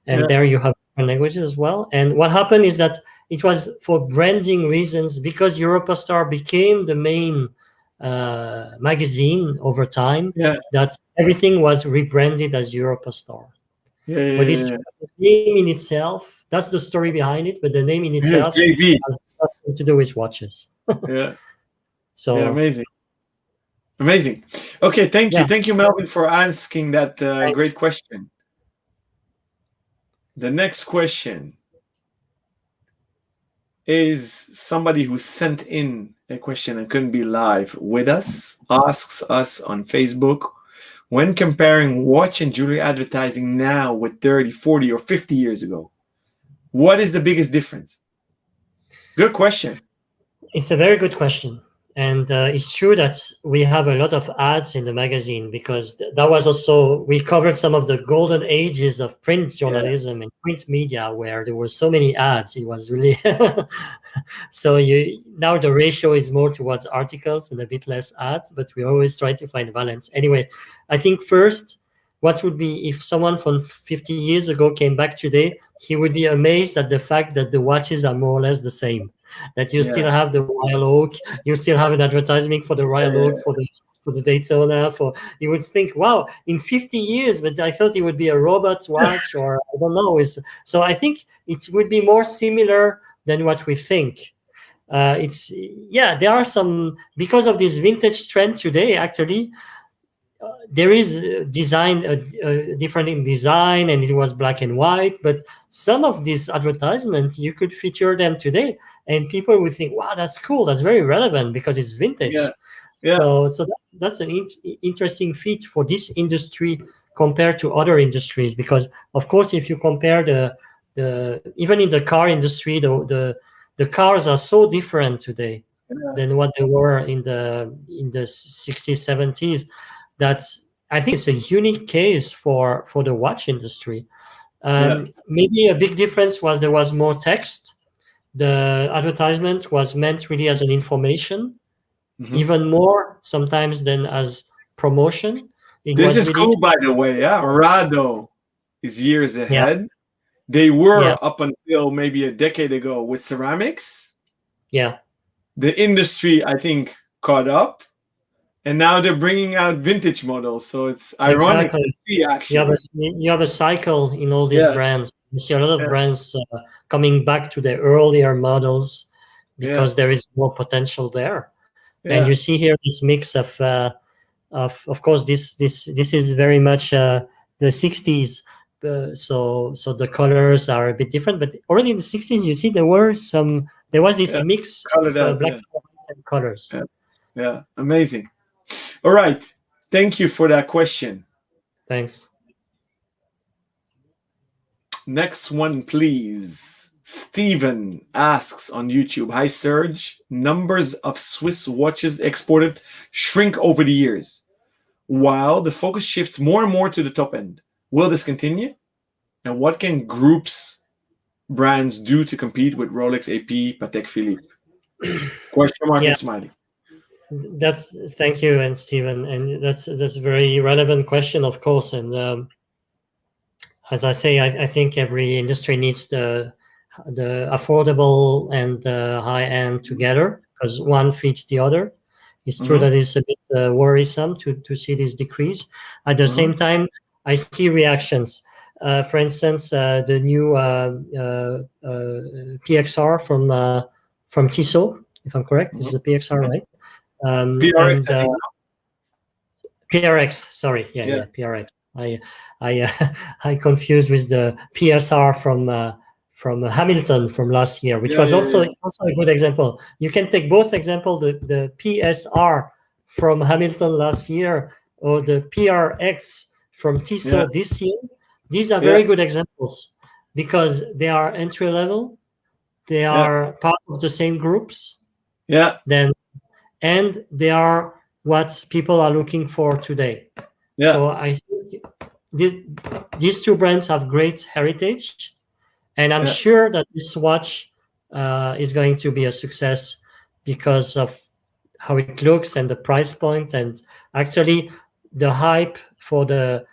and
yeah,
there you have different languages as well. And what happened is that it was for branding reasons, because Europa Star became the main magazine over time,
yeah,
that everything was rebranded as Europa Star.
yeah,
But it's
yeah,
the name in itself. That's the story behind it. But the name in
yeah.
itself
JB.
has nothing to do with watches.
Yeah, yeah,
So
amazing. Amazing. Okay, thank you.
yeah,
Thank you, Melvin, for asking that
thanks.
great question. The next question is somebody who sent in a question and couldn't be live with us, asks us on Facebook, when comparing watch and jewelry advertising now with 30, 40, or 50 years ago, what is the biggest difference? Good question.
It's a very good question. And it's true that we have a lot of ads in the magazine, because that was also, we covered some of the golden ages of print
Yeah,
journalism and print media, where there were so many ads. It was really so you now the ratio is more towards articles and a bit less ads, but we always try to find a balance. Anyway, I think first, what would be, if someone from 50 years ago came back today, he would be amazed at the fact that the watches are more or less the same, that you still
yeah,
have the Royal Oak, you still have an advertisement for the Royal
yeah,
Oak, for the Daytona. For, you would think, wow, in 50 years, but I thought it would be a robot watch, or I don't know. So I think it would be more similar than what we think. It's, yeah, there are some, because of this vintage trend today. Actually, there is design different in design, and it was black and white. But some of these advertisements, you could feature them today, and people would think, "Wow, that's cool. That's very relevant because it's
Yeah.
vintage."
Yeah.
So that's an interesting feat for this industry compared to other industries. Because of course, if you compare the even in the car industry, the cars are so different today
Yeah.
than what they were in the 60s, 70s. That's, I think it's a unique case for the watch industry.
Yeah.
Maybe a big difference was there was more text. The advertisement was meant really as an information,
Mhm.
even more sometimes than as promotion. It
This
was
is
really
cool, by the way. Yeah, Rado is years
yeah,
ahead. They
yeah,
were up until maybe a decade ago with ceramics.
yeah,
The industry, I think, caught up, and now they're bringing out vintage models. So it's ironic to
exactly.
see, actually.
You have a cycle in all these
Yeah,
brands. You see a lot of
yeah,
brands coming back to their earlier models
yeah,
because there is more potential there. And you
yeah,
see here this mix of course this is very much the 60s. So the colors are a bit different, but already in the 60s you see there was this
yeah.
mix
Colored
of
out.
black
Yeah,
and colors.
yeah, yeah. Amazing. All right. Thank you for that question.
Thanks.
Next one, please. Steven asks on YouTube, Hi Serge, numbers of Swiss watches exported shrink over the years, while the focus shifts more and more to the top end. Will this continue? And what can groups, brands do to compete with Rolex, AP, Patek Philippe? Question mark
Yeah,
and smiley.
that's thank you, and Stephen, and that's a very relevant question, of course. And as I say, I think every industry needs the affordable and the high end together because one feeds the other. It's true
Mm-hmm,
that it's a bit worrisome to see this decrease. At the
mm-hmm,
same time, I see reactions. For instance, the new PXR from Tissot, if I'm correct, this
mm-hmm,
is a PXR,
mm-hmm.
right?
PRX,
And
I think.
PRX, sorry, yeah,
Yeah,
yeah, PRX. I I confused with the PSR from Hamilton from last year, which
yeah,
was
yeah,
also
yeah,
it's also a good example. You can take both example, the PSR from Hamilton last year or the PRX from
yeah,
Tissot this year. These are
yeah,
very good examples because they are entry level, they
yeah,
are part of the same groups,
yeah,
then and they are what people are looking for today.
yeah,
So I think these two brands have great heritage, and I'm
yeah.
sure that this watch is going to be a success because of how it looks and the price point, and actually the hype for the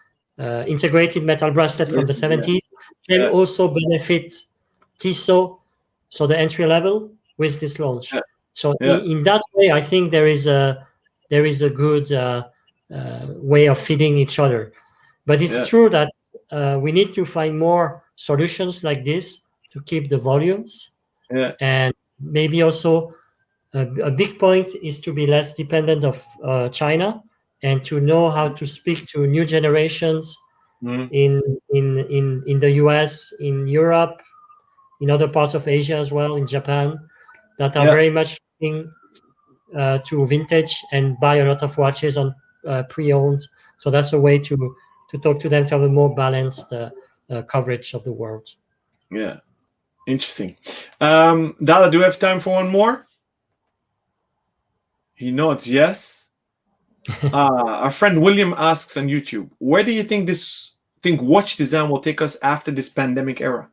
integrated metal bracelet from the
Yeah,
70s can
yeah,
also benefit Tissot, so the entry level with this
yeah,
launch. So
yeah,
in that way, I think there is a good way of feeding each other. But it's
yeah,
true that we need to find more solutions like this to keep the volumes,
yeah.
and maybe also a big point is to be less dependent of China and to know how to speak to new generations
Mm-hmm.
in the US, in Europe, in other parts of Asia as well, in Japan, that are
Yeah,
very much looking to vintage and buy a lot of watches on pre-owned. So that's a way to talk to them to have a more balanced coverage of the world.
yeah. Interesting. Dala, do we have time for one more? He nods yes. Our friend William asks on YouTube, where do you think watch design will take us after this pandemic era?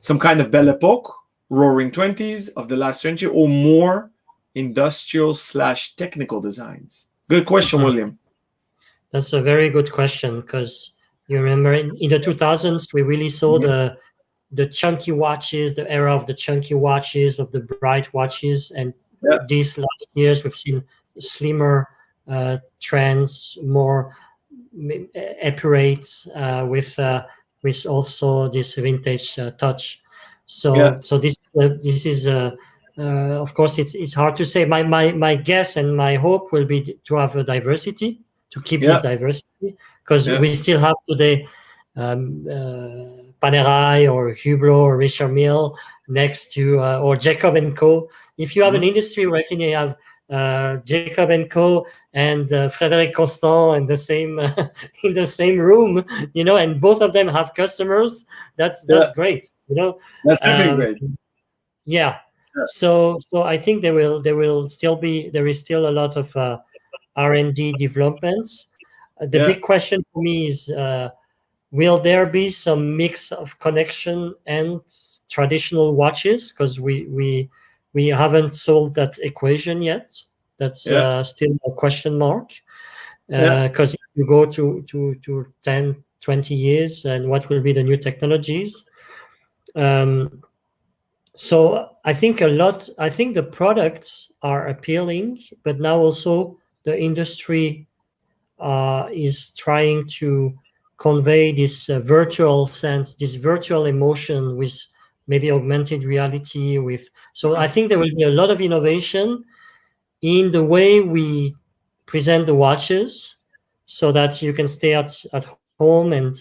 Some kind of Belle Epoque, roaring 20s of the last century, or more industrial slash technical designs? Good question, William.
That's a very good question because you remember in the 2000s we really saw
Mhm.
the chunky watches, the era of the chunky watches, of the bright watches, and
Yeah,
these last years we've seen slimmer trends, more epirates with also this vintage touch.
yeah,
So this is of course it's hard to say. My guess and my hope will be to have a diversity to keep this
Yeah.
diversity, because
Yeah.
we still have today Panerai or Hublot or Richard Mille next to or Jacob and Co. If you have an industry where you have Jacob and Co. and Frédéric Constant in the same in the same room, and both of them have customers. That's
Yeah.
great,
That's definitely great.
Yeah.
Yeah.
So I think there is still a lot of R&D developments. The
Yeah.
big question for me is, will there be some mix of connection and traditional watches? Because we haven't solved that equation yet. That's
Yeah.
still a question mark.
Yeah.
Because if you go to 10, 20 years, and what will be the new technologies? So I think the products are appealing, but now also the industry is trying to convey this virtual sense, this virtual emotion with maybe augmented reality. So I think there will be a lot of innovation in the way we present the watches, so that you can stay at home and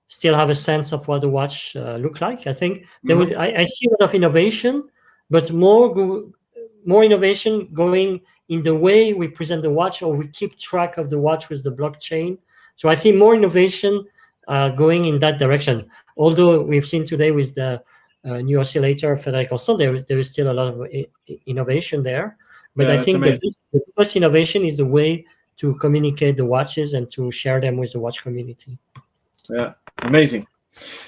still have a sense of what the watch look like. I think I see a lot of innovation, but more innovation going in the way we present the watch, or we keep track of the watch with the blockchain. So I think more innovation going in that direction. Although we've seen today with the new oscillator Frédéric Constant, there is still a lot of innovation there. But
Yeah.
I
That's
think
amazing.
the first innovation is the way to communicate the watches and to share them with the watch community.
Yeah. Amazing.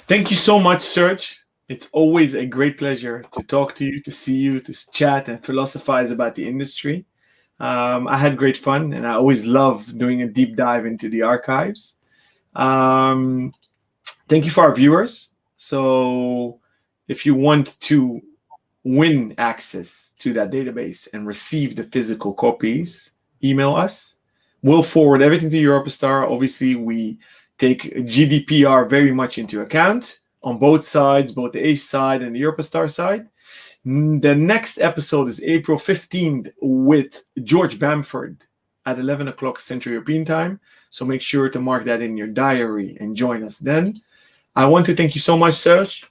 Thank you so much, Serge. It's always a great pleasure to talk to you, to see you, to chat and philosophize about the industry. I had great fun, and I always love doing a deep dive into the archives. Um, Thank you for our viewers. So, if you want to win access to that database and receive the physical copies, email us. We'll forward everything to Europa Star. Obviously, we take GDPR very much into account on both sides, both the ACE side and the Europa Star side. The next episode is April 15th with George Bamford at 11 o'clock Central European time. So make sure to mark that in your diary and join us then. I want to thank you so much, Serge.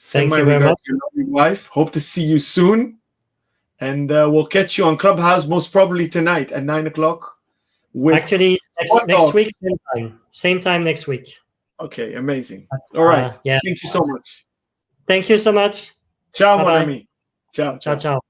Send
Thank
my
you very
regards
much.
to your lovely wife. Hope to see you soon. And we'll catch you on Clubhouse most probably tonight at 9 o'clock.
Actually, next
Talks.
week, same time next week.
Okay, amazing. All right.
Yeah.
Thank you so much.
Thank you so much.
Ciao, mon
Bye-bye.
ami. Ciao,
Ciao,
ciao.
ciao.